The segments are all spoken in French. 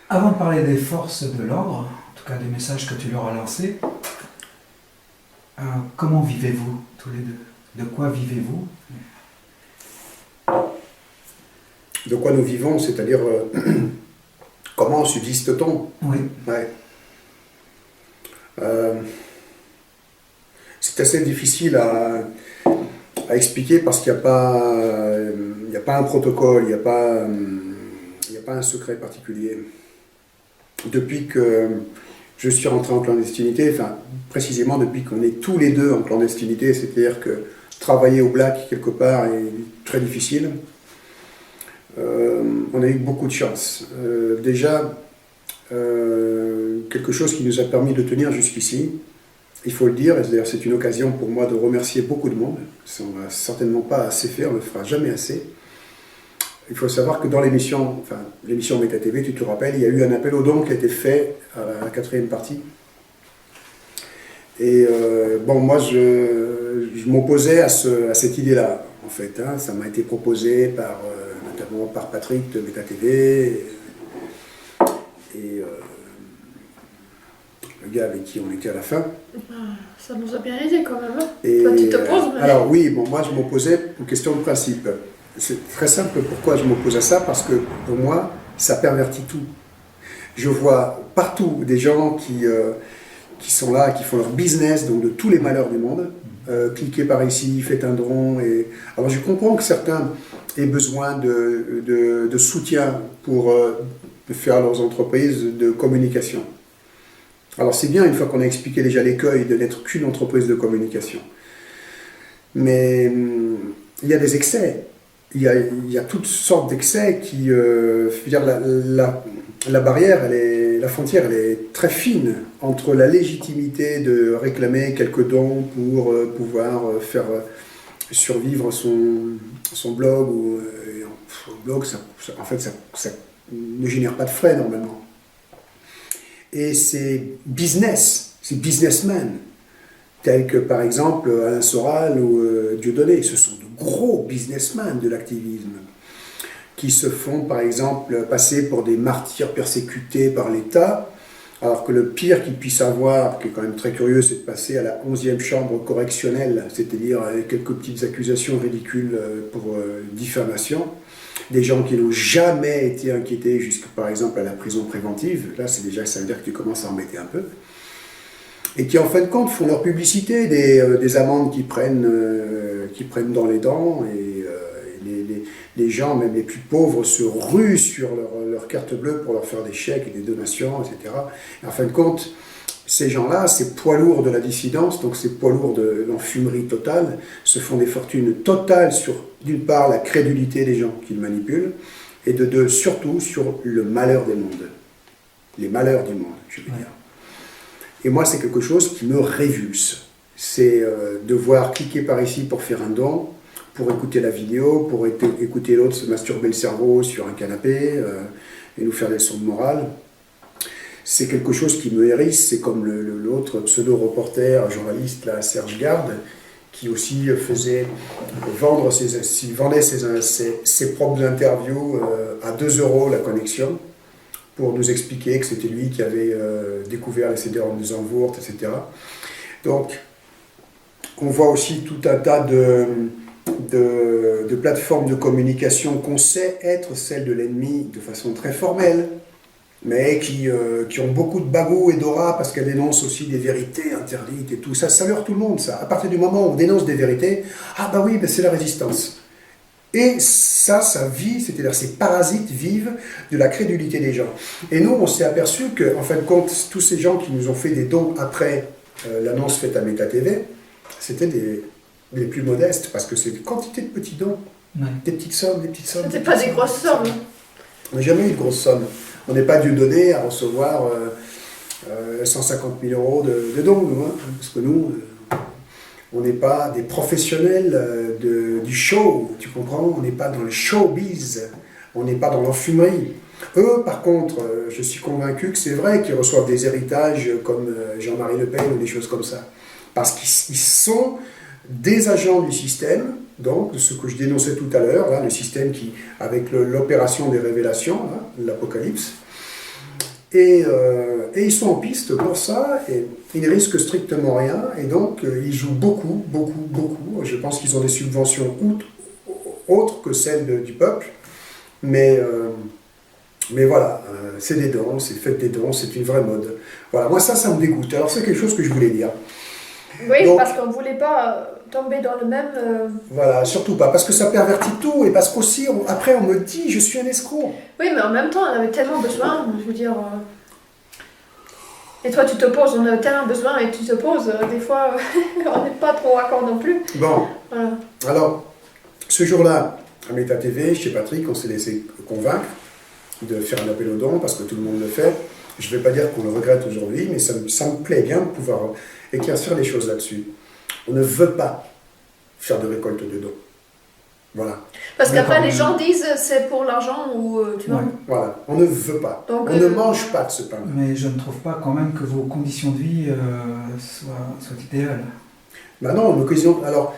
Avant de parler des forces de l'ordre, en tout cas des messages que tu leur as lancés, comment vivez-vous tous les deux? De quoi vivez-vous? De quoi nous vivons, c'est-à-dire comment subsiste-t-on? Oui. Ouais. C'est assez difficile à expliquer parce qu'il n'y a pas un protocole, il n'y a pas un secret particulier. Depuis que je suis rentré en clandestinité, enfin précisément depuis qu'on est tous les deux en clandestinité, c'est-à-dire que travailler au black quelque part est très difficile, on a eu beaucoup de chance. Déjà, quelque chose qui nous a permis de tenir jusqu'ici, il faut le dire, et d'ailleurs c'est une occasion pour moi de remercier beaucoup de monde, on ne va certainement pas assez faire, on ne le fera jamais assez. Il faut savoir que dans l'émission, enfin l'émission Méta TV, tu te rappelles, il y a eu un appel aux dons qui a été fait à la quatrième partie. Et bon, moi je m'opposais à cette idée-là, en fait. Hein. Ça m'a été proposé notamment par Patrick de Méta TV, et le gars avec qui on était à la fin. Ça nous a bien aidé quand même. Hein. Et, toi, tu t'opposes, mais... Alors oui, bon, moi je m'opposais pour une question de principe. C'est très simple pourquoi je m'oppose à ça, parce que pour moi, ça pervertit tout. Je vois partout des gens qui sont là, qui font leur business, donc de tous les malheurs du monde. Cliquez par ici, faites un don. Alors je comprends que certains aient besoin de soutien pour faire leurs entreprises de communication. Alors c'est bien une fois qu'on a expliqué déjà l'écueil de n'être qu'une entreprise de communication. Mais il y a des excès. Il y a toutes sortes d'excès qui... je veux dire, la barrière, la frontière, elle est très fine entre la légitimité de réclamer quelques dons pour pouvoir faire survivre son blog. Blog, en fait, ça ne génère pas de frais normalement. Et ces businessmen, tels que par exemple Alain Soral ou Dieudonné, ce sont de gros businessmen de l'activisme, qui se font par exemple passer pour des martyrs persécutés par l'État, alors que le pire qu'ils puissent avoir, qui est quand même très curieux, c'est de passer à la 11e chambre correctionnelle, c'est-à-dire avec quelques petites accusations ridicules pour diffamation. Des gens qui n'ont jamais été inquiétés jusqu'à par exemple à la prison préventive, là c'est déjà, ça veut dire que tu commences à embêter un peu, et qui en fin de compte font leur publicité des amendes qui prennent dans les dents, et les gens, même les plus pauvres, se ruent sur leur carte bleue pour leur faire des chèques et des donations, etc. Et en fin de compte, ces gens-là, ces poids lourds de la dissidence, donc ces poids lourds de l'enfumerie totale, se font des fortunes totales sur, d'une part, la crédulité des gens qu'ils manipulent, et de deux, surtout, sur le malheur des mondes. Les malheurs du monde, je veux dire. Et moi, c'est quelque chose qui me révulse. C'est devoir cliquer par ici pour faire un don, pour écouter la vidéo, pour écouter l'autre se masturber le cerveau sur un canapé et nous faire des leçons de morale. C'est quelque chose qui me hérisse. C'est comme l'autre pseudo-reporter, journaliste, là, Serge Garde, qui aussi vendait ses propres interviews à 2 € la connexion, pour nous expliquer que c'était lui qui avait découvert les CD-ROM de Zandvoort, etc. Donc, on voit aussi tout un tas de plateformes de communication qu'on sait être celles de l'ennemi de façon très formelle, mais qui ont beaucoup de bagou et d'aura parce qu'elles dénoncent aussi des vérités interdites et tout. Ça leurre tout le monde, ça. À partir du moment où on dénonce des vérités, ah bah oui, bah c'est la résistance. Et ça vit, c'est-à-dire ces parasites vivent de la crédulité des gens. Et nous, on s'est aperçu qu'en fin de compte, tous ces gens qui nous ont fait des dons après l'annonce faite à Méta TV, c'était les plus modestes, parce que c'est des quantités de petits dons, des petites sommes, des petites sommes. C'était pas des grosses sommes. On n'a jamais eu de grosses sommes. On n'est pas Dieudonné à recevoir 150 000 € de dons, nous, hein, parce que nous, on n'est pas des professionnels du show, tu comprends? On n'est pas dans le showbiz, on n'est pas dans l'enfumerie. Eux, par contre, je suis convaincu que c'est vrai qu'ils reçoivent des héritages comme Jean-Marie Le Pen ou des choses comme ça. Parce qu'ils sont des agents du système, donc ce que je dénonçais tout à l'heure, le système qui, avec l'opération des révélations, l'apocalypse, et ils sont en piste pour ça, et ils ne risquent strictement rien, et donc ils jouent beaucoup, beaucoup, beaucoup. Je pense qu'ils ont des subventions autres que celles du peuple, mais voilà, c'est des dons, c'est faites des dons, c'est une vraie mode. Voilà, moi ça me dégoûte. Alors c'est quelque chose que je voulais dire. Oui, Donc, parce qu'on ne voulait pas tomber dans le même... voilà, surtout pas, parce que ça pervertit tout, et parce qu'aussi, après on me dit, je suis un escroc. Oui, mais en même temps, on avait tellement besoin, je veux dire... Et toi, tu t'opposes, on a tellement besoin et tu t'opposes. Des fois, on n'est pas trop d'accord non plus. Bon, Voilà. alors, ce jour-là, à Méta TV, chez Patrick, on s'est laissé convaincre de faire un appel aux dons, parce que tout le monde le fait. Je ne vais pas dire qu'on le regrette aujourd'hui, mais ça me plaît bien de pouvoir éclaircir les choses là-dessus. On ne veut pas faire de récolte de dons. Voilà. Parce qu'après, D'accord. les gens disent c'est pour l'argent ou tu vois. Ouais. Voilà, on ne veut pas. Donc, On ne mange pas de ce pain. Mais je ne trouve pas quand même que vos conditions de vie soient idéales. Ben non, l'occasion. Alors,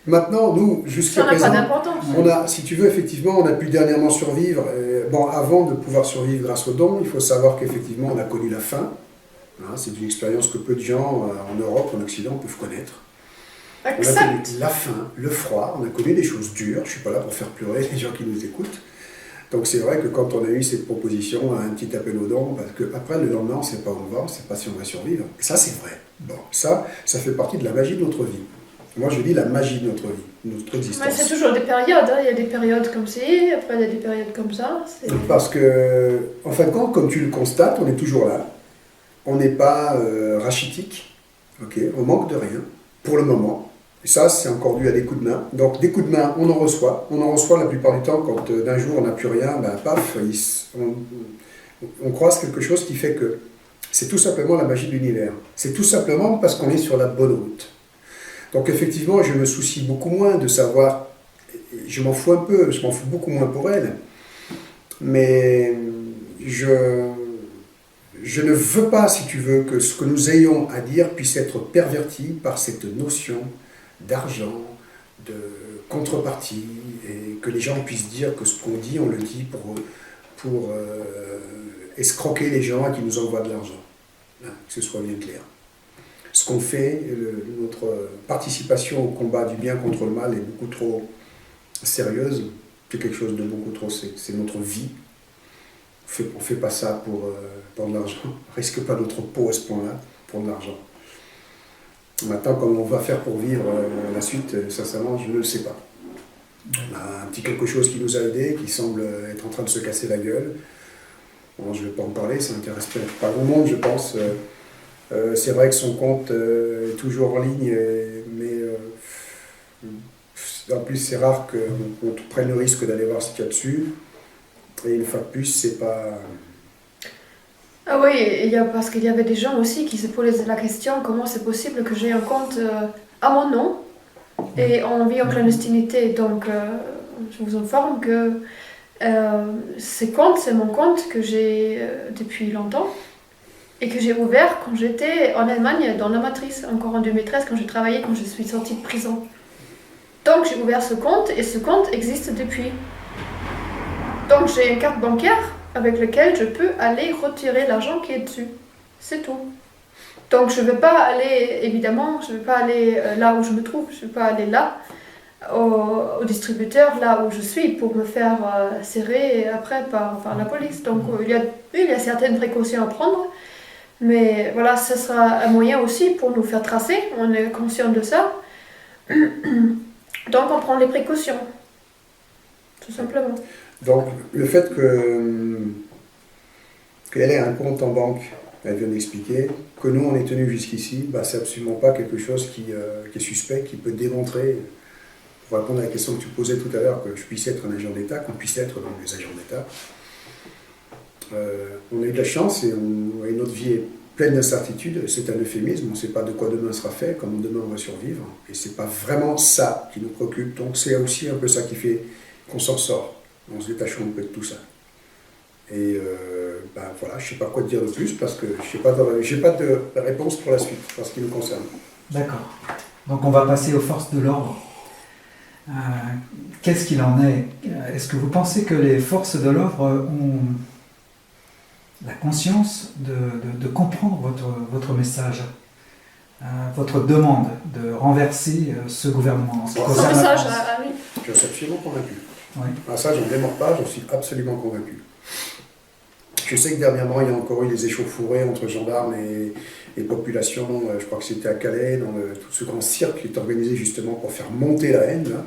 maintenant, nous, Ça jusqu'à n'a pas présent, d'importance. on a, si tu veux, effectivement, on a pu dernièrement survivre. Bon, avant de pouvoir survivre grâce aux dons, il faut savoir qu'effectivement, on a connu la faim. Hein, c'est une expérience que peu de gens en Europe, en Occident, peuvent connaître. On a connu Exact. la faim, le froid, on a connu des choses dures. Je ne suis pas là pour faire pleurer les gens qui nous écoutent. Donc c'est vrai que quand on a eu cette proposition, un petit appel aux dons, parce qu'après le lendemain, on ne sait pas où on va, on ne sait pas si on va survivre. Et ça, c'est vrai. Bon, ça fait partie de la magie de notre vie. Moi, je dis la magie de notre vie, de notre existence. Ouais, c'est toujours des périodes. Hein. Il y a des périodes comme ci, après il y a des périodes comme ça. Parce que, en fin de compte, comme tu le constates, on est toujours là. On n'est pas rachitique. Okay, on manque de rien, pour le moment. Et ça, c'est encore dû à des coups de main. Donc, des coups de main, on en reçoit. On en reçoit la plupart du temps quand d'un jour on n'a plus rien, ben, paf, on croise quelque chose qui fait que c'est tout simplement la magie de l'univers. C'est tout simplement parce qu'on est sur la bonne route. Donc, effectivement, je me soucie beaucoup moins de savoir, je m'en fous un peu, je m'en fous beaucoup moins pour elle, mais je ne veux pas, si tu veux, que ce que nous ayons à dire puisse être perverti par cette notion d'argent, de contrepartie, et que les gens puissent dire que ce qu'on dit, on le dit pour escroquer les gens qui nous envoient de l'argent. Hein, que ce soit bien clair. Ce qu'on fait, notre participation au combat du bien contre le mal est beaucoup trop sérieuse, c'est quelque chose de beaucoup trop, c'est notre vie. On ne fait pas ça pour de l'argent, on ne risque pas notre peau à ce point-là pour de l'argent. Maintenant, comment on va faire pour vivre la suite, sincèrement, je ne le sais pas. On a un petit quelque chose qui nous a aidés, qui semble être en train de se casser la gueule. Bon, je ne vais pas en parler, ça n'intéresse pas grand monde, je pense. C'est vrai que son compte est toujours en ligne, mais en plus, c'est rare qu'on prenne le risque d'aller voir ce qu'il y a dessus. Et une fois de plus, c'est pas... Ah oui, parce qu'il y avait des gens aussi qui se posaient la question comment c'est possible que j'ai un compte à mon nom et on vit en clandestinité. Donc, je vous informe que ce compte, c'est mon compte que j'ai depuis longtemps et que j'ai ouvert quand j'étais en Allemagne dans la matrice, encore en 2013, quand j'ai travaillé, quand je suis sortie de prison. Donc, j'ai ouvert ce compte et ce compte existe depuis. Donc, j'ai une carte bancaire avec laquelle je peux aller retirer l'argent qui est dessus. C'est tout. Donc je ne vais pas aller, évidemment, je ne vais pas aller là où je me trouve, je ne vais pas aller là, au distributeur, là où je suis, pour me faire serrer après par la police. Donc il y a certaines précautions à prendre, mais voilà, ce sera un moyen aussi pour nous faire tracer, on est conscient de ça. Donc on prend les précautions, tout simplement. Donc, le fait qu'elle ait un compte en banque, elle vient d'expliquer, que nous on est tenu jusqu'ici, bah, c'est absolument pas quelque chose qui est suspect, qui peut démontrer, pour répondre à la question que tu posais tout à l'heure, que je puisse être un agent d'État, qu'on puisse être donc des agents d'État. On a eu de la chance et notre vie est pleine d'incertitudes, c'est un euphémisme, on ne sait pas de quoi demain sera fait, comment demain on va survivre, et c'est pas vraiment ça qui nous préoccupe, donc c'est aussi un peu ça qui fait qu'on s'en sort. En se détachant un peu de tout ça. Et ben voilà, je ne sais pas quoi te dire de plus parce que je n'ai pas de réponse pour la suite, en ce qui nous concerne. D'accord. Donc on va passer aux forces de l'ordre. Qu'est-ce qu'il en est? Est-ce que vous pensez que les forces de l'ordre la conscience de comprendre votre message, votre demande de renverser ce gouvernement. En ce qui Son concerne la message, France. oui. Je suis absolument convaincu. Oui. Ah, ça, je ne démords pas, j'en suis absolument convaincu. Je sais que dernièrement, il y a encore eu des échauffourées entre gendarmes et population. Je crois que c'était à Calais, dans tout ce grand cirque qui est organisé justement pour faire monter la haine là,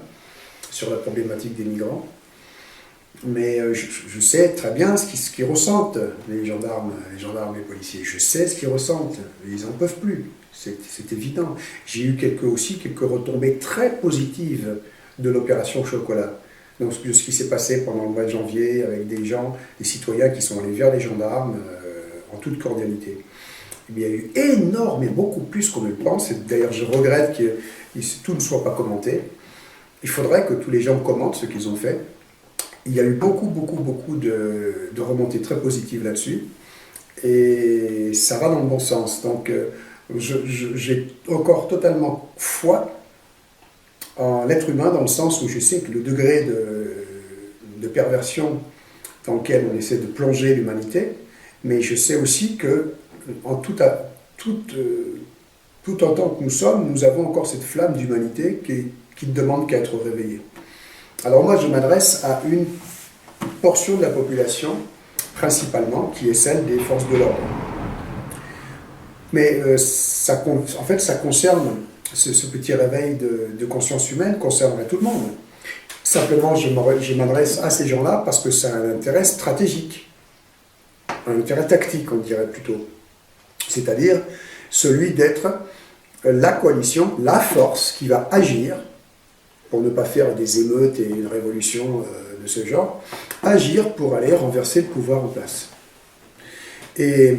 sur la problématique des migrants. Mais je sais très bien ce qu'ils ressentent, les gendarmes et les policiers. Je sais ce qu'ils ressentent. Ils n'en peuvent plus. C'est évident. J'ai eu quelques retombées très positives de l'opération Chocolat. Donc ce qui s'est passé pendant le mois de janvier avec des gens, des citoyens qui sont allés vers les gendarmes en toute cordialité. Il y a eu énorme et beaucoup plus qu'on ne le pense. D'ailleurs, je regrette que tout ne soit pas commenté. Il faudrait que tous les gens commentent ce qu'ils ont fait. Il y a eu beaucoup de remontées très positives là-dessus. Et ça va dans le bon sens. Donc, j'ai encore totalement foi en l'être humain, dans le sens où je sais que le degré de perversion dans lequel on essaie de plonger l'humanité, mais je sais aussi que tout en tant que nous sommes, nous avons encore cette flamme d'humanité qui ne demande qu'à être réveillée. Alors moi, je m'adresse à une portion de la population, principalement, qui est celle des forces de l'ordre. Mais en fait, ça concerne, ce petit réveil de conscience humaine concernerait tout le monde. Simplement, je m'adresse à ces gens-là parce que ça a un intérêt stratégique, un intérêt tactique, on dirait plutôt. C'est-à-dire celui d'être la coalition, la force qui va agir, pour ne pas faire des émeutes et une révolution de ce genre, agir pour aller renverser le pouvoir en place. Et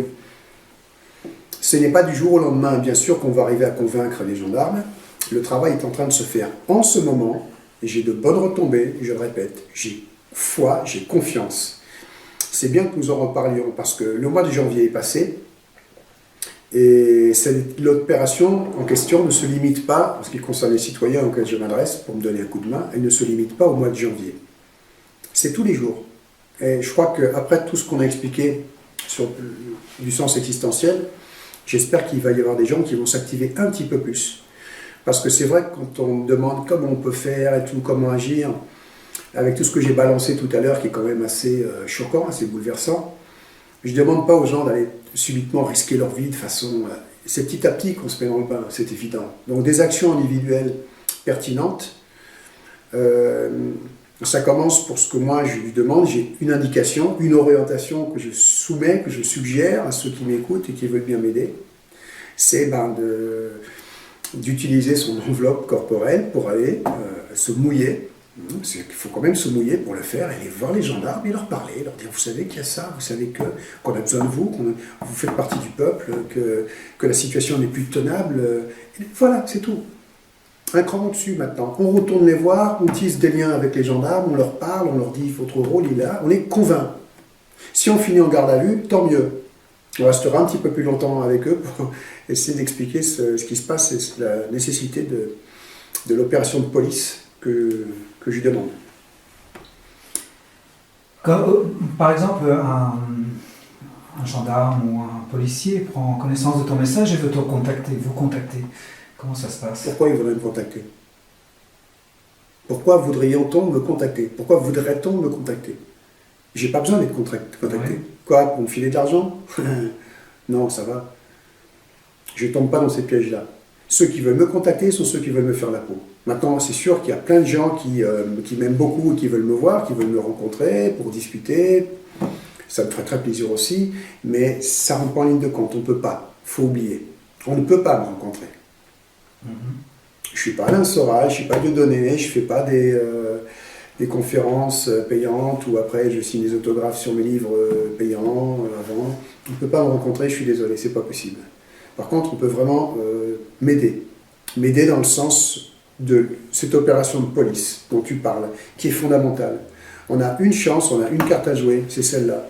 ce n'est pas du jour au lendemain, bien sûr, qu'on va arriver à convaincre les gendarmes. Le travail est en train de se faire en ce moment, et j'ai de bonnes retombées, je le répète, j'ai foi, j'ai confiance. C'est bien que nous en reparlions, parce que le mois de janvier est passé, et l'opération en question ne se limite pas, en ce qui concerne les citoyens auxquels je m'adresse, pour me donner un coup de main, elle ne se limite pas au mois de janvier. C'est tous les jours. Et je crois qu'après tout ce qu'on a expliqué sur du sens existentiel, j'espère qu'il va y avoir des gens qui vont s'activer un petit peu plus. Parce que c'est vrai que quand on me demande comment on peut faire et tout, comment agir, avec tout ce que j'ai balancé tout à l'heure, qui est quand même assez choquant, assez bouleversant, je ne demande pas aux gens d'aller subitement risquer leur vie de façon... c'est petit à petit qu'on se met dans le bain, c'est évident. Donc des actions individuelles pertinentes, ça commence pour ce que moi je lui demande, j'ai une indication, une orientation que je soumets, que je suggère à ceux qui m'écoutent et qui veulent bien m'aider. C'est d'utiliser son enveloppe corporelle pour aller se mouiller. Il faut quand même se mouiller pour le faire, aller voir les gendarmes et leur parler, leur dire vous savez qu'il y a ça, vous savez qu'on a besoin de vous, vous faites partie du peuple, que la situation n'est plus tenable. Voilà, c'est tout. Un cran au-dessus maintenant. On retourne les voir, on tisse des liens avec les gendarmes, on leur parle, on leur dit votre rôle il est là, on est convainc. Si on finit en garde à vue, tant mieux. On restera un petit peu plus longtemps avec eux pour essayer d'expliquer ce qui se passe et la nécessité de l'opération de police que je lui demande. Par exemple, un gendarme ou un policier prend connaissance de ton message et veut vous contacter. Comment ça se passe? Pourquoi il voudrait me contacter? Pourquoi voudrions-on me contacter? Pourquoi voudrait-on me contacter? J'ai pas besoin d'être contacté. Ouais. Quoi? Pour me filer de l'argent? Non, ça va. Je ne tombe pas dans ces pièges-là. Ceux qui veulent me contacter sont ceux qui veulent me faire la peau. Maintenant, c'est sûr qu'il y a plein de gens qui m'aiment beaucoup et qui veulent me voir, qui veulent me rencontrer pour discuter. Ça me ferait très plaisir aussi, mais ça ne rentre pas en ligne de compte. On ne peut pas. Il faut oublier. On ne peut pas me rencontrer. Je ne suis pas Alain Soral, je ne suis pas Dieudonné, je ne fais pas des conférences payantes où après je signe des autographes sur mes livres payants avant. On ne peut pas me rencontrer, je suis désolé, c'est pas possible. Par contre, on peut vraiment m'aider. M'aider dans le sens de cette opération de police dont tu parles, qui est fondamentale. On a une chance, on a une carte à jouer, c'est celle-là.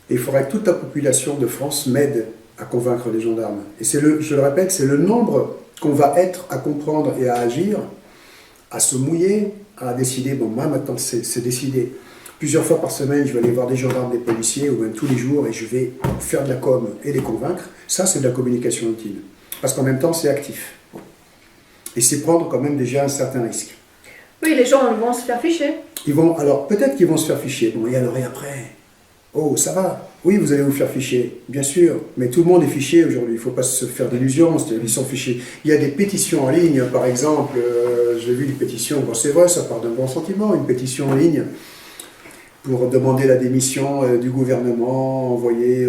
Et il faudrait que toute la population de France m'aide à convaincre les gendarmes. Et je le répète, c'est le nombre qu'on va être à comprendre et à agir, à se mouiller, à décider, bon moi maintenant c'est décidé, Plusieurs fois par semaine, je vais aller voir des gendarmes, des policiers, ou même tous les jours, et je vais faire de la com et les convaincre. Ça, c'est de la communication utile. Parce qu'en même temps, c'est actif. Et c'est prendre quand même déjà un certain risque. Oui, les gens vont se faire ficher. Alors, peut-être qu'ils vont se faire ficher. Bon, et alors, et après? Oh, ça va. Oui, vous allez vous faire ficher, bien sûr. Mais tout le monde est fiché aujourd'hui. Il ne faut pas se faire d'illusions. Ils sont fichés. Il y a des pétitions en ligne, par exemple. J'ai vu des pétitions. Bon, c'est vrai, ça part d'un bon sentiment. Une pétition en ligne pour demander la démission du gouvernement, envoyer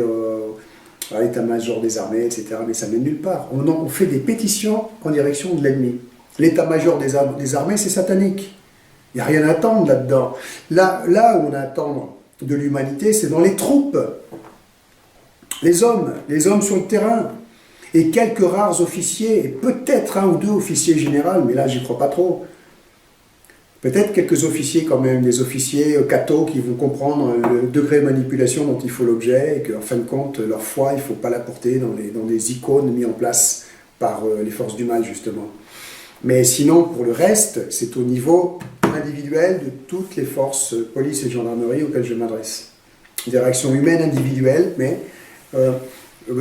à l'état-major des armées, etc. Mais ça mène nulle part. On fait des pétitions en direction de l'ennemi. L'état-major des armées, c'est satanique. Il n'y a rien à attendre là-dedans. Là où on a à attendre de l'humanité, c'est dans les troupes. Les hommes sur le terrain. Et quelques rares officiers, et peut-être un ou deux officiers généraux, mais là, j'y crois pas trop. Peut-être quelques officiers quand même, des officiers cathos qui vont comprendre le degré de manipulation dont il faut l'objet, et qu'en fin de compte, leur foi, il ne faut pas la porter dans des icônes mises en place par les forces du mal, justement. Mais sinon, pour le reste, c'est au niveau individuel de toutes les forces, police et gendarmerie auxquelles je m'adresse. Des réactions humaines individuelles, mais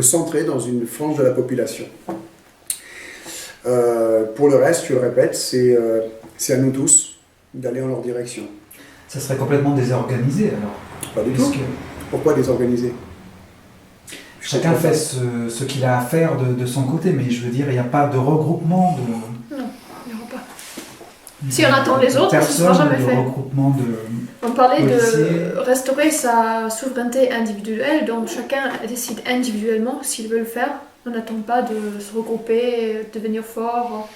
centrées dans une frange de la population. Pour le reste, je le répète, c'est à nous tous d'aller en leur direction. Ça serait complètement désorganisé alors. Pas du tout. Pourquoi désorganisé? Chacun fait ce qu'il a à faire de son côté, mais je veux dire, il n'y a pas de regroupement de... Non, il n'y aura pas. Si on attend les autres, ce ne sera jamais fait. Regroupement de... On parlait policiers. de restaurer sa souveraineté individuelle, donc chacun décide individuellement s'il veut le faire. On n'attend pas de se regrouper, devenir fort.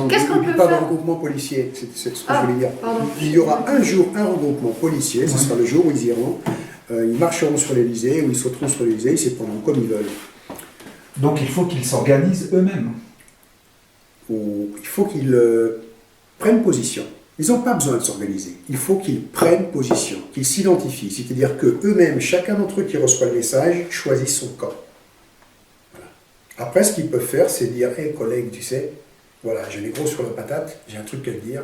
Qu'est-ce qu'on peut pas faire? de regroupement policier, c'est ce que je voulais dire. Pardon. Il y aura un jour un regroupement policier, ce sera le jour où ils iront, ils marcheront sur l'Elysée, ou ils sauteront sur l'Elysée, ils s'y prendront comme ils veulent. Donc il faut qu'ils s'organisent eux-mêmes. Il faut qu'ils prennent position. Ils n'ont pas besoin de s'organiser. Il faut qu'ils prennent position, qu'ils s'identifient. C'est-à-dire qu'eux-mêmes, chacun d'entre eux qui reçoit le message, choisit son camp. Voilà. Après, ce qu'ils peuvent faire, c'est dire « Hé, collègue, tu sais, voilà, j'ai les gros sur la patate, j'ai un truc à te dire,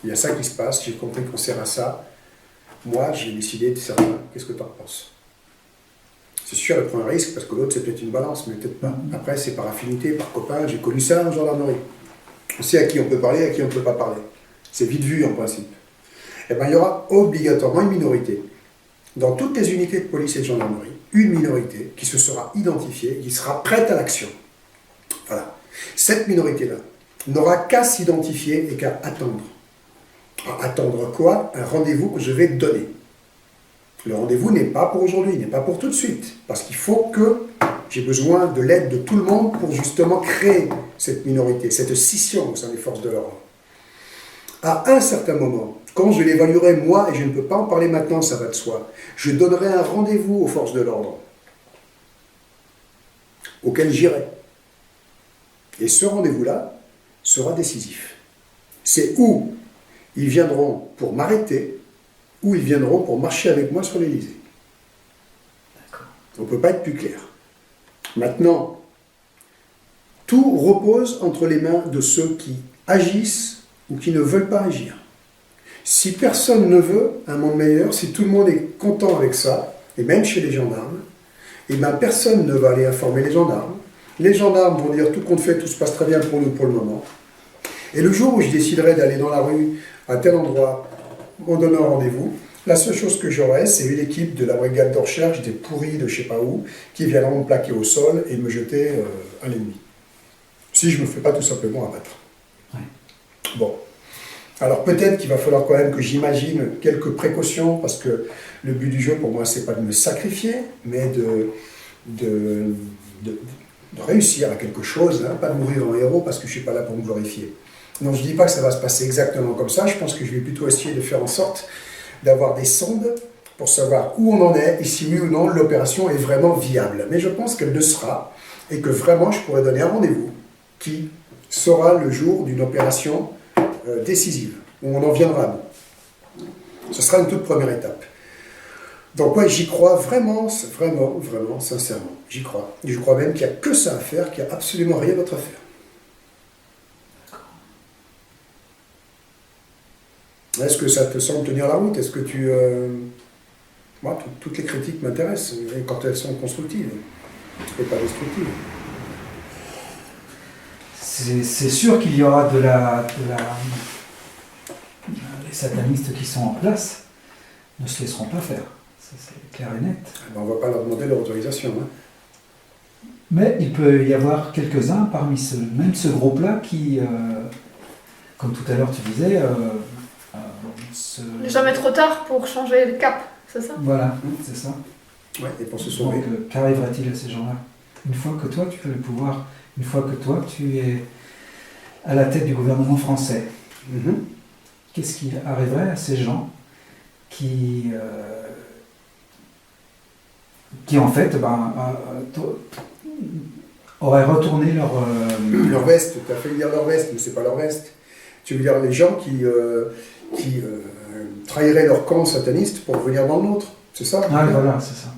il y a ça qui se passe, j'ai compris qu'on sert à ça. Moi, j'ai décidé de servir. Qu'est-ce que tu en penses ?» C'est sûr, elle prend un risque, parce que l'autre, c'est peut-être une balance, mais peut-être pas. Après, c'est par affinité, par copain. J'ai connu ça en gendarmerie. On sait à qui on peut parler, à qui on ne peut pas parler. C'est vite vu, en principe. Eh bien, il y aura obligatoirement une minorité. Dans toutes les unités de police et de gendarmerie, une minorité qui se sera identifiée, qui sera prête à l'action. Voilà. Cette minorité-là n'aura qu'à s'identifier et qu'à attendre. Attendre quoi? Un rendez-vous que je vais donner. Le rendez-vous n'est pas pour aujourd'hui, n'est pas pour tout de suite. Parce qu'il faut que j'ai besoin de l'aide de tout le monde pour justement créer cette minorité, cette scission au sein des forces de l'ordre. À un certain moment, quand je l'évaluerai moi, et je ne peux pas en parler maintenant, ça va de soi, je donnerai un rendez-vous aux forces de l'ordre auquel j'irai. Et ce rendez-vous-là sera décisif. C'est où ils viendront pour m'arrêter, ou ils viendront pour marcher avec moi sur l'Elysée. On ne peut pas être plus clair. Maintenant, tout repose entre les mains de ceux qui agissent ou qui ne veulent pas agir. Si personne ne veut un monde meilleur, si tout le monde est content avec ça, et même chez les gendarmes, eh bien personne ne va aller informer les gendarmes. Les gendarmes vont dire tout compte fait, tout se passe très bien pour nous pour le moment. Et le jour où je déciderai d'aller dans la rue, à tel endroit, on donne un rendez-vous, la seule chose que j'aurai, c'est une équipe de la brigade de recherche, des pourris de je ne sais pas où, qui viendront me plaquer au sol et me jeter à l'ennemi. Si je ne me fais pas tout simplement abattre. Ouais. Bon. Alors peut-être qu'il va falloir quand même que j'imagine quelques précautions, parce que le but du jeu pour moi, c'est pas de me sacrifier, mais de réussir à quelque chose, hein, pas de mourir en héros parce que je ne suis pas là pour me glorifier. Non, je ne dis pas que ça va se passer exactement comme ça, je pense que je vais plutôt essayer de faire en sorte d'avoir des sondes pour savoir où on en est et si oui ou non l'opération est vraiment viable. Mais je pense qu'elle le sera et que vraiment je pourrais donner un rendez-vous qui sera le jour d'une opération décisive, où on en viendra à bout. Ce sera une toute première étape. Donc ouais, j'y crois vraiment, vraiment, sincèrement. J'y crois. Je crois même qu'il n'y a que ça à faire, qu'il n'y a absolument rien d'autre à faire. Est-ce que ça te semble tenir la route? Est-ce que tu... Moi, toutes les critiques m'intéressent, et quand elles sont constructives et pas destructives. C'est sûr qu'il y aura les satanistes qui sont en place ne se laisseront pas faire. Ça, c'est clair et net. On ne va pas leur demander leur autorisation. Hein. Mais il peut y avoir quelques-uns parmi même ce groupe-là qui, comme tout à l'heure tu disais, Jamais trop tard pour changer de cap, c'est ça? Voilà, c'est ça. Ouais, et pour se sauver. Donc, qu'arrivera-t-il à ces gens-là? Une fois que toi tu as le pouvoir, une fois que toi tu es à la tête du gouvernement français, qu'est-ce qui arriverait à ces gens qui en fait auraient retourné leur veste? Tu as fait lire leur veste, mais c'est pas leur veste. Tu veux dire les gens qui trahiraient leur camp sataniste pour venir dans le nôtre, c'est ça? Ah voilà, c'est ça.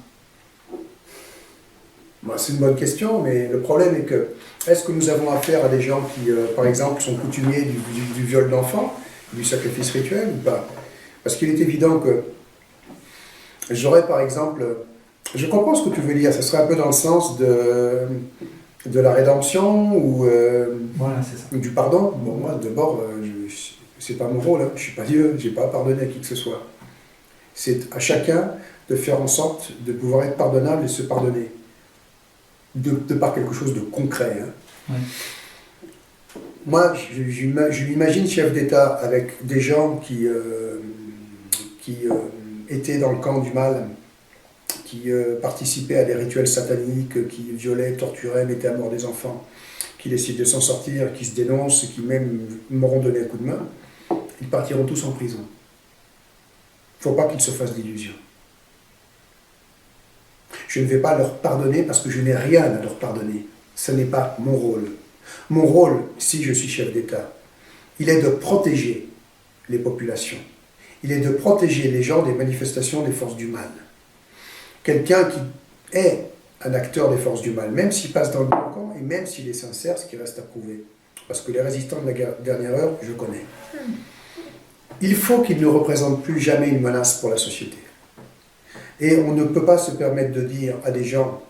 Bah, c'est une bonne question, mais le problème est que est-ce que nous avons affaire à des gens qui, par exemple, sont coutumiers du viol d'enfants, du sacrifice rituel ou pas? Parce qu'il est évident que j'aurais, par exemple, je comprends ce que tu veux dire, ça serait un peu dans le sens de la rédemption ou voilà, c'est ça. du pardon. Bon, moi, d'abord, c'est pas mon rôle, hein. Je suis pas Dieu, j'ai pas à pardonner à qui que ce soit. C'est à chacun de faire en sorte de pouvoir être pardonnable et se pardonner. De par quelque chose de concret. Hein. Ouais. Moi, je m'imagine chef d'État avec des gens qui étaient dans le camp du mal, qui participaient à des rituels sataniques, qui violaient, torturaient, mettaient à mort des enfants, qui décident de s'en sortir, qui se dénoncent, qui même m'auront donné un coup de main, ils partiront tous en prison. Il ne faut pas qu'ils se fassent d'illusions. Je ne vais pas leur pardonner parce que je n'ai rien à leur pardonner. Ce n'est pas mon rôle. Mon rôle, si je suis chef d'État, il est de protéger les populations. Il est de protéger les gens des manifestations des forces du mal. Quelqu'un qui est un acteur des forces du mal, même s'il passe dans le bon camp et même s'il est sincère, ce qui reste à prouver. Parce que les résistants de la dernière heure, je connais. Il faut qu'ils ne représentent plus jamais une menace pour la société. Et on ne peut pas se permettre de dire à des gens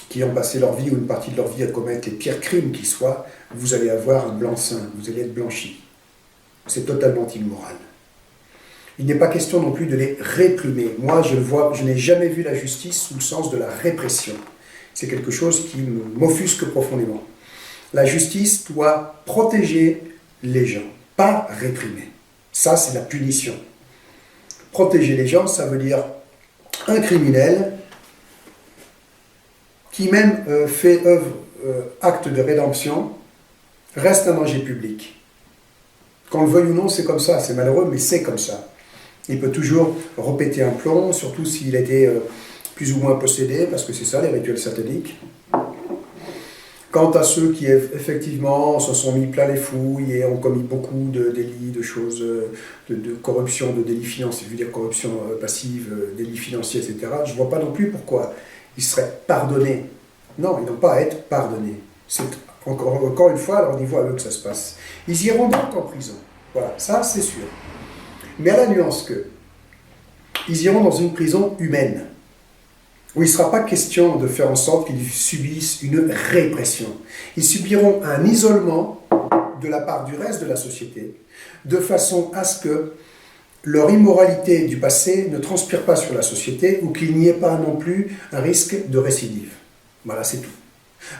qui ont passé leur vie ou une partie de leur vie à commettre les pires crimes qui soient, vous allez avoir un blanc-seing, vous allez être blanchi. C'est totalement immoral. Il n'est pas question non plus de les réprimer. Moi, je n'ai jamais vu la justice sous le sens de la répression. C'est quelque chose qui m'offusque profondément. La justice doit protéger les gens, pas réprimer. Ça, c'est la punition. Protéger les gens, ça veut dire un criminel qui même fait acte de rédemption, reste un danger public. Qu'on le veuille ou non, c'est comme ça, c'est malheureux, mais c'est comme ça. Il peut toujours repéter un plomb, surtout s'il a été plus ou moins possédé, parce que c'est ça les rituels sataniques. Quant à ceux qui effectivement se sont mis plein les fouilles et ont commis beaucoup de délits, de choses, de corruption, de délits financiers, je veux dire corruption passive, délits financiers, etc., je ne vois pas non plus pourquoi ils seraient pardonnés. Non, ils n'ont pas à être pardonnés. C'est encore une fois, alors on y voit à eux que ça se passe. Ils iront donc en prison. Voilà, ça c'est sûr. Mais à la nuance que, ils iront dans une prison humaine, où il ne sera pas question de faire en sorte qu'ils subissent une répression. Ils subiront un isolement de la part du reste de la société, de façon à ce que leur immoralité du passé ne transpire pas sur la société ou qu'il n'y ait pas non plus un risque de récidive. Voilà, c'est tout.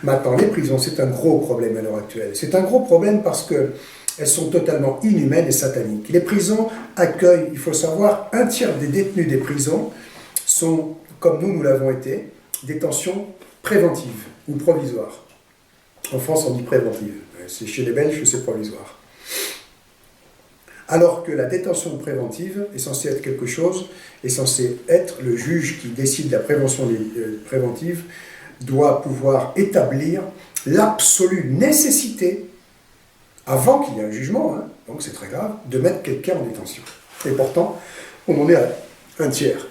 Maintenant, les prisons, c'est un gros problème à l'heure actuelle. C'est un gros problème parce qu'elles sont totalement inhumaines et sataniques. Les prisons accueillent, il faut savoir, un tiers des détenus des prisons sont, comme nous l'avons été, détention préventive ou provisoire. En France, on dit préventive. C'est chez les Belges, c'est provisoire. Alors que la détention préventive est censée être quelque chose, est censé être le juge qui décide de la prévention préventive, doit pouvoir établir l'absolue nécessité, avant qu'il y ait un jugement, hein, donc c'est très grave, de mettre quelqu'un en détention. Et pourtant, on en est à un tiers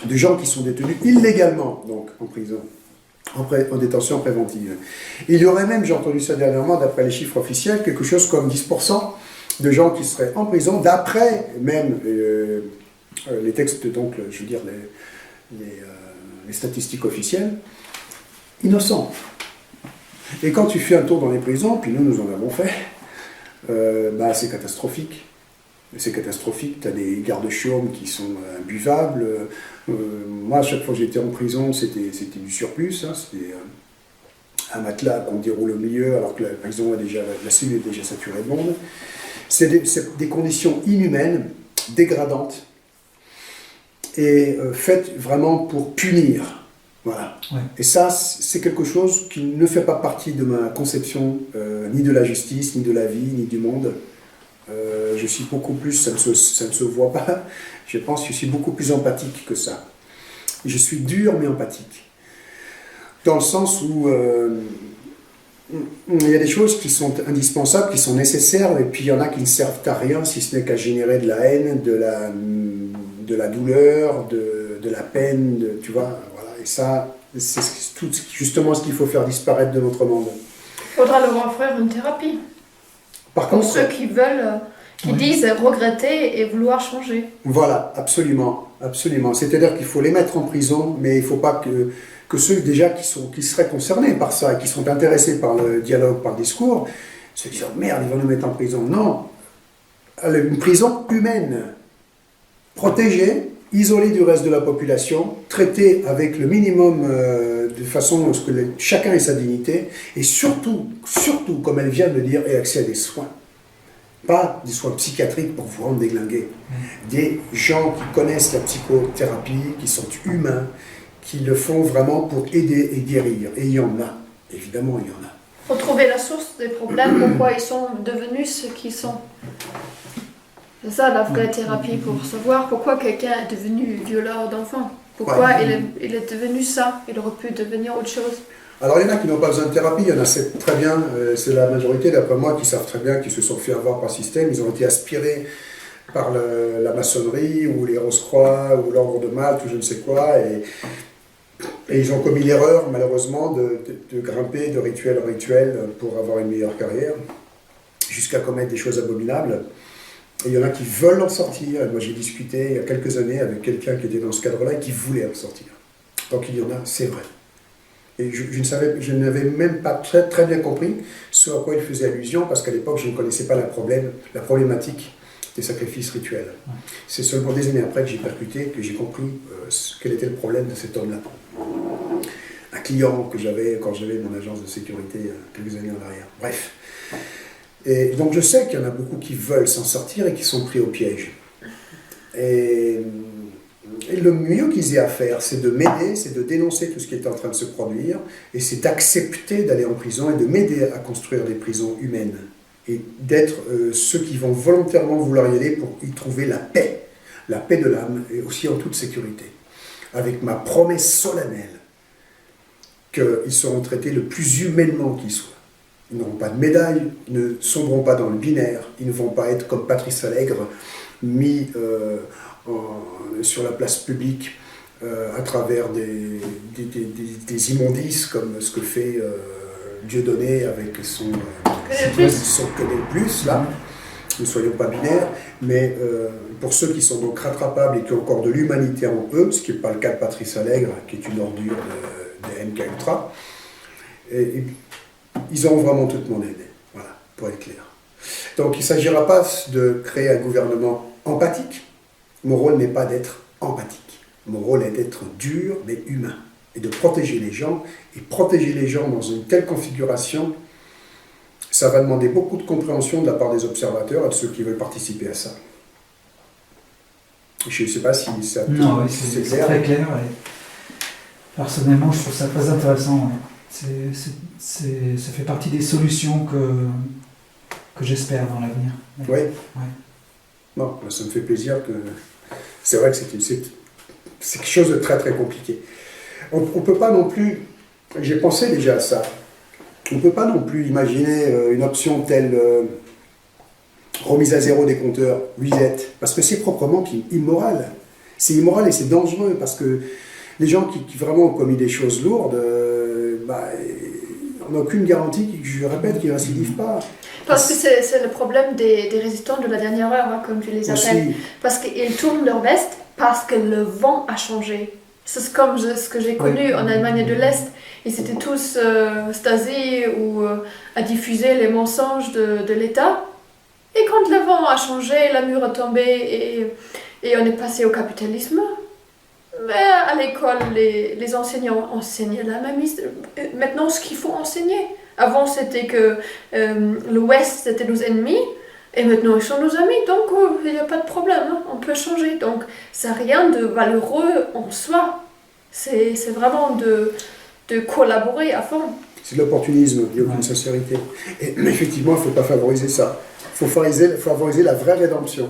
de gens qui sont détenus illégalement, donc en prison, en détention préventive. Il y aurait même, j'ai entendu ça dernièrement, d'après les chiffres officiels, quelque chose comme 10% de gens qui seraient en prison, d'après même les textes, donc, je veux dire, les statistiques officielles, innocents. Et quand tu fais un tour dans les prisons, puis nous en avons fait, c'est catastrophique. C'est catastrophique, tu as des garde-chiourmes qui sont imbuvables. Moi, à chaque fois que j'étais en prison, c'était du surplus, hein, c'était un matelas qu'on déroule au milieu, alors que la prison la cellule est déjà saturée de monde. C'est des conditions inhumaines, dégradantes, et faites vraiment pour punir. Voilà. Ouais. Et ça, c'est quelque chose qui ne fait pas partie de ma conception, ni de la justice, ni de la vie, ni du monde. Je suis beaucoup plus, ça ne se voit pas, je pense que je suis beaucoup plus empathique que ça. Je suis dur mais empathique. Dans le sens où il y a des choses qui sont indispensables, qui sont nécessaires, et puis il y en a qui ne servent à rien, si ce n'est qu'à générer de la haine, de la douleur, de la peine, tu vois, voilà. Et ça, c'est tout justement ce qu'il faut faire disparaître de notre monde. Il faudra leur offrir une thérapie. Par pour contre, ceux qui veulent, qui disent regretter et vouloir changer. Voilà, absolument, absolument. C'est-à-dire qu'il faut les mettre en prison, mais il ne faut pas que ceux déjà qui seraient concernés par ça, et qui sont intéressés par le dialogue, par le discours, se disent « Merde, ils vont nous mettre en prison ». Non, une prison humaine, protégée, isolée du reste de la population, traitée avec le minimum de façon à ce que chacun ait sa dignité, et surtout, comme elle vient de le dire, ait accès à des soins. Pas des soins psychiatriques pour vous rendre déglingués. Des gens qui connaissent la psychothérapie, qui sont humains, qui le font vraiment pour aider et guérir. Et il y en a, évidemment, il y en a. Il faut trouver la source des problèmes, pourquoi ils sont devenus ce qu'ils sont. C'est ça la vraie thérapie, pour savoir pourquoi quelqu'un est devenu violeur d'enfants. Pourquoi il est devenu ça, il aurait pu devenir autre chose. Alors il y en a qui n'ont pas besoin de thérapie, il y en a c'est très bien, c'est la majorité d'après moi qui savent très bien, qui se sont fait avoir par le système, ils ont été aspirés par la maçonnerie ou les Rose-Croix ou l'ordre de Malte ou je ne sais quoi, et ils ont commis l'erreur malheureusement de grimper de rituel en rituel pour avoir une meilleure carrière, jusqu'à commettre des choses abominables. Et il y en a qui veulent en sortir, et moi j'ai discuté il y a quelques années avec quelqu'un qui était dans ce cadre-là et qui voulait en sortir. Donc il y en a, c'est vrai. Et je n'avais même pas très bien compris ce à quoi il faisait allusion, parce qu'à l'époque, je ne connaissais pas la problématique des sacrifices rituels. Ouais. C'est seulement des années après que j'ai percuté, que j'ai compris quel était le problème de cet homme-là. Un client que j'avais quand j'avais mon agence de sécurité quelques années en arrière. Bref. Et donc je sais qu'il y en a beaucoup qui veulent s'en sortir et qui sont pris au piège. Et le mieux qu'ils aient à faire, c'est de m'aider, c'est de dénoncer tout ce qui est en train de se produire, et c'est d'accepter d'aller en prison et de m'aider à construire des prisons humaines. Et d'être ceux qui vont volontairement vouloir y aller pour y trouver la paix de l'âme, et aussi en toute sécurité. Avec ma promesse solennelle qu'ils seront traités le plus humainement qu'ils soient. Ils n'auront pas de médaille, ils ne sombreront pas dans le binaire, ils ne vont pas être comme Patrice Allègre, mis sur la place publique à travers des immondices comme ce que fait Dieudonné avec son Connaît le plus, là. Ne soyons pas binaires, mais pour ceux qui sont donc rattrapables et qui ont encore de l'humanité en eux, ce qui n'est pas le cas de Patrice Allègre, qui est une ordure de MK Ultra, et ils auront vraiment toute mon aide, voilà, pour être clair. Donc il ne s'agira pas de créer un gouvernement empathique. Mon rôle n'est pas d'être empathique. Mon rôle est d'être dur mais humain. Et de protéger les gens. Et protéger les gens dans une telle configuration, ça va demander beaucoup de compréhension de la part des observateurs et de ceux qui veulent participer à ça. Je ne sais pas si ça... Non, oui, c'est clair. Très clair. Et personnellement, je trouve ça très intéressant. Ça fait partie des solutions que j'espère dans l'avenir. Oui. Ouais. Non, ça me fait plaisir que... C'est vrai que c'est quelque chose de très très compliqué. On ne peut pas non plus... J'ai pensé déjà à ça. On ne peut pas non plus imaginer une option telle remise à zéro des compteurs, reset, parce que c'est proprement immoral. C'est immoral et c'est dangereux, parce que les gens qui vraiment ont commis des choses lourdes, on n'a aucune garantie, je répète, qu'ils ne récidivent pas. Parce que c'est le problème des résistants de la dernière heure, hein, comme tu les appelles. Aussi. Parce qu'ils tournent leur veste parce que le vent a changé. C'est comme ce que j'ai connu en Allemagne de l'Est. Ils étaient tous Stasi ou à diffuser les mensonges de l'État. Et quand le vent a changé, la mur est tombée et on est passé au capitalisme. Mais à l'école, les enseignants enseignaient la même histoire. Maintenant, ce qu'il faut enseigner. Avant, c'était que l'Ouest, c'était nos ennemis. Et maintenant, ils sont nos amis. Donc, il n'y a pas de problème. Hein, on peut changer. Donc, ça n'a rien de valeureux en soi. C'est vraiment de collaborer à fond. C'est de l'opportunisme, il n'y a aucune sincérité. Mais effectivement, il ne faut pas favoriser ça. Il faut favoriser la vraie rédemption.